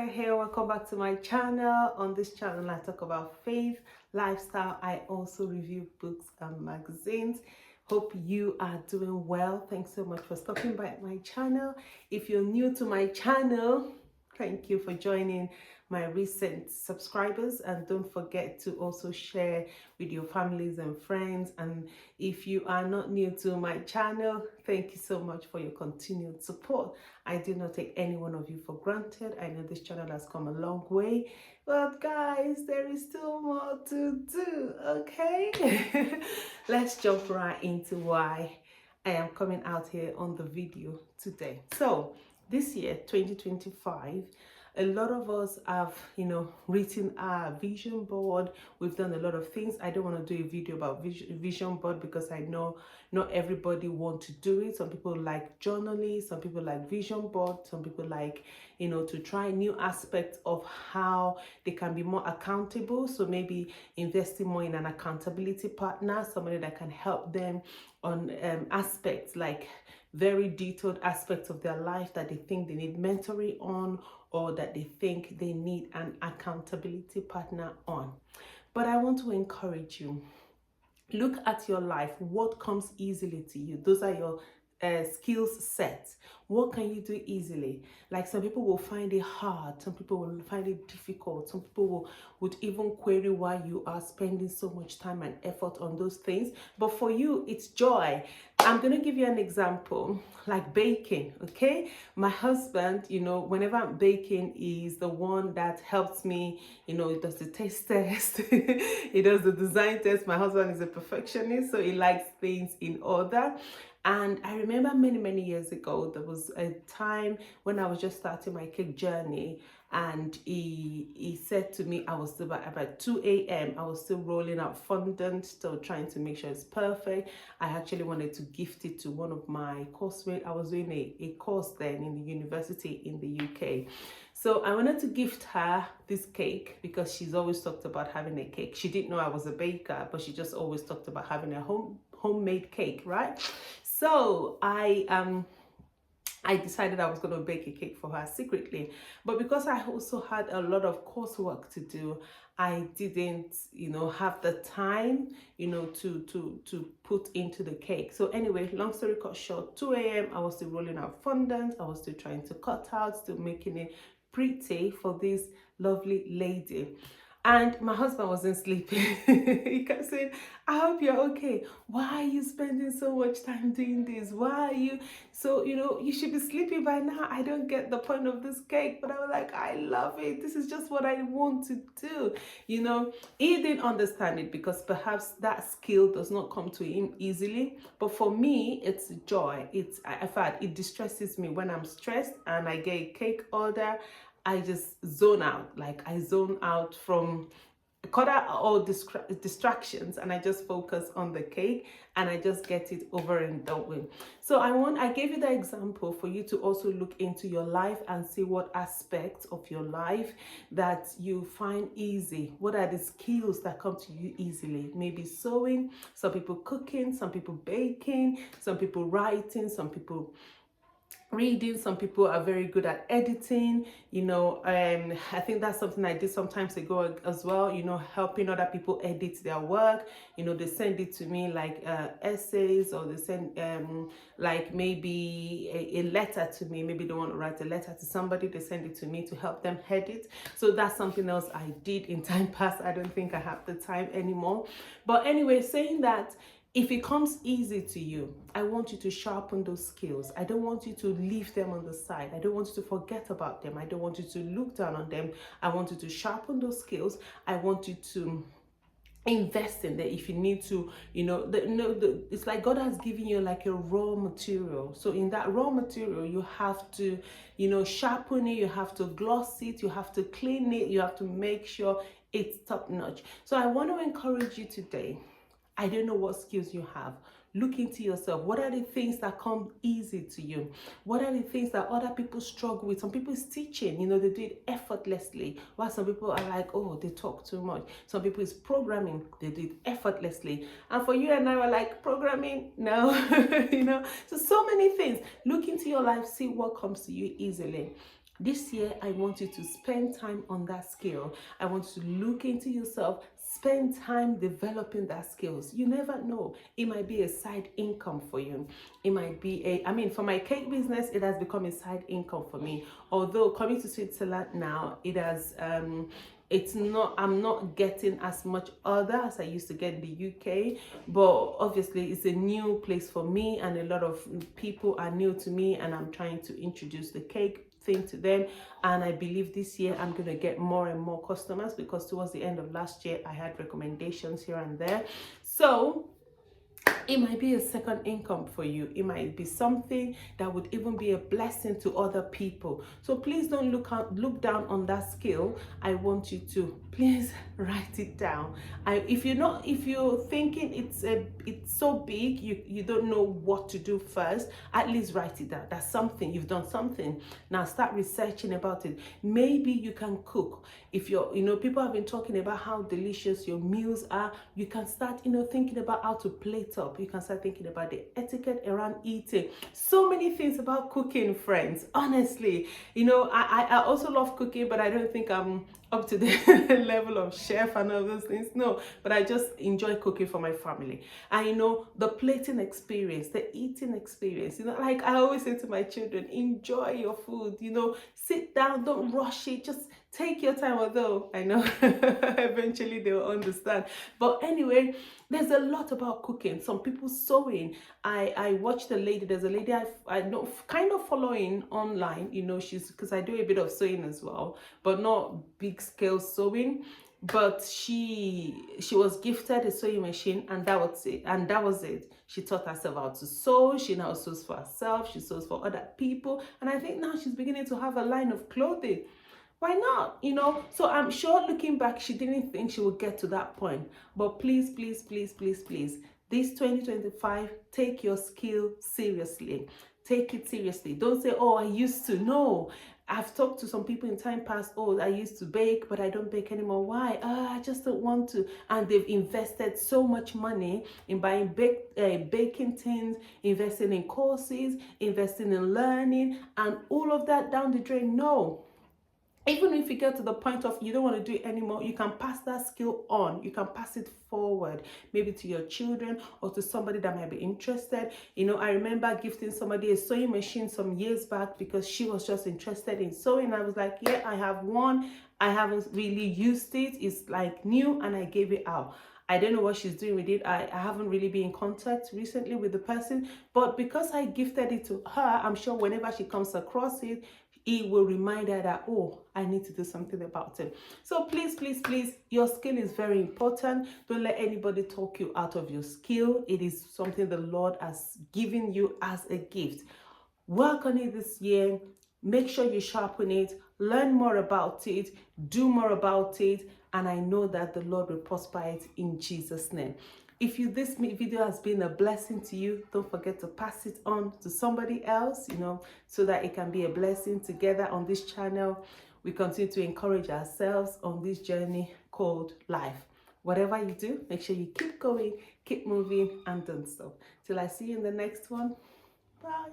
here. Welcome back to my channel. On this channel I talk about faith, lifestyle. I also review books and magazines. Hope you are doing well. Thanks so much for stopping by my channel. If you're new to my channel, thank you for joining my recent subscribers, and don't forget to also share with your families and friends. And if you are not new to my channel, thank you so much for your continued support. I do not take any one of you for granted. I know this channel has come a long way, but guys, there is still more to do. Okay. Let's jump right into why I am coming out here on the video today. So this year 2025, a lot of us have, written our vision board. We've done a lot of things. I don't want to do a video about vision board because I know not everybody want to do it. Some people like journaling, some people like vision board, some people like, to try new aspects of how they can be more accountable. So maybe investing more in an accountability partner, somebody that can help them on aspects like very detailed aspects of their life that they think they need mentoring on, or that they think they need an accountability partner on. But I want to encourage you, look at your life. What comes easily to you? Those are your skills set. What can you do easily? Like some people will find it hard, some people will find it difficult, some people would even query why you are spending so much time and effort on those things. But for you, it's joy. I'm going to give you an example, like baking. Okay, my husband, whenever I'm baking, is the one that helps me. He does the taste test, he does the design test. My husband is a perfectionist, so he likes things in order. And I remember many years ago, there was a time when I was just starting my cake journey, and he said to me, I was still about 2 a.m. I was still rolling out fondant, still trying to make sure it's perfect. I actually wanted to gift it to one of my coursemates. I was doing a course then in the university in the UK. So I wanted to gift her this cake because she's always talked about having a cake. She didn't know I was a baker, but she just always talked about having a homemade cake, right? So I decided I was going to bake a cake for her secretly. But because I also had a lot of coursework to do, I didn't, have the time, to put into the cake. So anyway, long story cut short, 2 a.m. I was still rolling out fondant. I was still trying to cut out, still making it pretty for this lovely lady. And my husband wasn't sleeping. He kept saying, I hope you're okay. Why are you spending so much time doing this? Why are you? So, you should be sleeping by now. I don't get the point of this cake. But I was like, I love it. This is just what I want to do. He didn't understand it because perhaps that skill does not come to him easily. But for me, it's joy. In fact, it distresses me when I'm stressed and I get a cake order. I just zone out. Like I zone out from, cut out all distractions, and I just focus on the cake, and I just get it over and done with. So I gave you the example for you to also look into your life and see what aspects of your life that you find easy. What are the skills that come to you easily? Maybe sewing, some people cooking, some people baking, some people writing, some people reading, some people are very good at editing. I think that's something I did some time ago as well, helping other people edit their work. They send it to me like essays, or they send like maybe a letter to me. Maybe they want to write a letter to somebody, they send it to me to help them edit. So that's something else I did in time past. I don't think I have the time anymore. But anyway, saying that, if it comes easy to you, I want you to sharpen those skills. I don't want you to leave them on the side. I don't want you to forget about them. I don't want you to look down on them. I want you to sharpen those skills. I want you to invest in that. If you need to, it's like God has given you like a raw material. So in that raw material, you have to, sharpen it. You have to gloss it. You have to clean it. You have to make sure it's top notch. So I want to encourage you today. I don't know what skills you have. Look into yourself. What are the things that come easy to you? What are the things that other people struggle with? Some people is teaching, they do it effortlessly. While some people are like, oh, they talk too much. Some people is programming, they do it effortlessly. And for you and I were like, programming? No, So many things. Look into your life, see what comes to you easily. This year, I want you to spend time on that skill. I want you to look into yourself, spend time developing that skills. You never know. It might be a side income for you. It might be for my cake business, it has become a side income for me. Although coming to Switzerland now, it has, I'm not getting as much order as I used to get in the UK, but obviously it's a new place for me and a lot of people are new to me, and I'm trying to introduce the cake thing to them. And I believe this year I'm going to get more and more customers, because towards the end of last year I had recommendations here and there. So it might be a second income for you. It might be something that would even be a blessing to other people. So please don't look down on that skill. I want you to please write it down. If you're thinking it's so big, you don't know what to do first, at least write it down. That's something. You've done something. Now start researching about it. Maybe you can cook. If people have been talking about how delicious your meals are, you can start thinking about how to plate up. You can start thinking about the etiquette around eating. So many things about cooking, friends. Honestly, I also love cooking, but I don't think I'm up to the level of chef and all those things. No, but I just enjoy cooking for my family. And the plating experience, the eating experience, like I always say to my children, enjoy your food, sit down, don't rush it, just take your time. Although I know eventually they'll understand. But anyway, there's a lot about cooking. Some people sewing. I watched a lady. There's a lady I know, kind of following online. She's, because I do a bit of sewing as well, but not big scale sewing. But she was gifted a sewing machine, and that was it. She taught herself how to sew. She now sews for herself. She sews for other people, and I think now she's beginning to have a line of clothing. Why not? So I'm sure looking back, she didn't think she would get to that point. But please, please, please, please, please, this 2025, take your skill seriously. Take it seriously. Don't say, oh, I used to. No. I've talked to some people in time past, oh, I used to bake, but I don't bake anymore. Why? I just don't want to. And they've invested so much money in buying baking tins, investing in courses, investing in learning, and all of that down the drain. No. Even if you get to the point of you don't want to do it anymore, you can pass that skill on. You can pass it forward, maybe to your children or to somebody that might be interested. I remember gifting somebody a sewing machine some years back because she was just interested in sewing. I was like, yeah, I have one. I haven't really used it. It's like new, and I gave it out. I don't know what she's doing with it. I haven't really been in contact recently with the person, but because I gifted it to her, I'm sure whenever she comes across it, it will remind her that, oh, I need to do something about it. So please, please, please, your skill is very important. Don't let anybody talk you out of your skill. It is something the Lord has given you as a gift. Work on it this year. Make sure you sharpen it. Learn more about it. Do more about it. And I know that the Lord will prosper it in Jesus' name. If this video has been a blessing to you, don't forget to pass it on to somebody else, so that it can be a blessing. Together on this channel, we continue to encourage ourselves on this journey called life. Whatever you do, make sure you keep going, keep moving, and don't stop. Till I see you in the next one. Bye.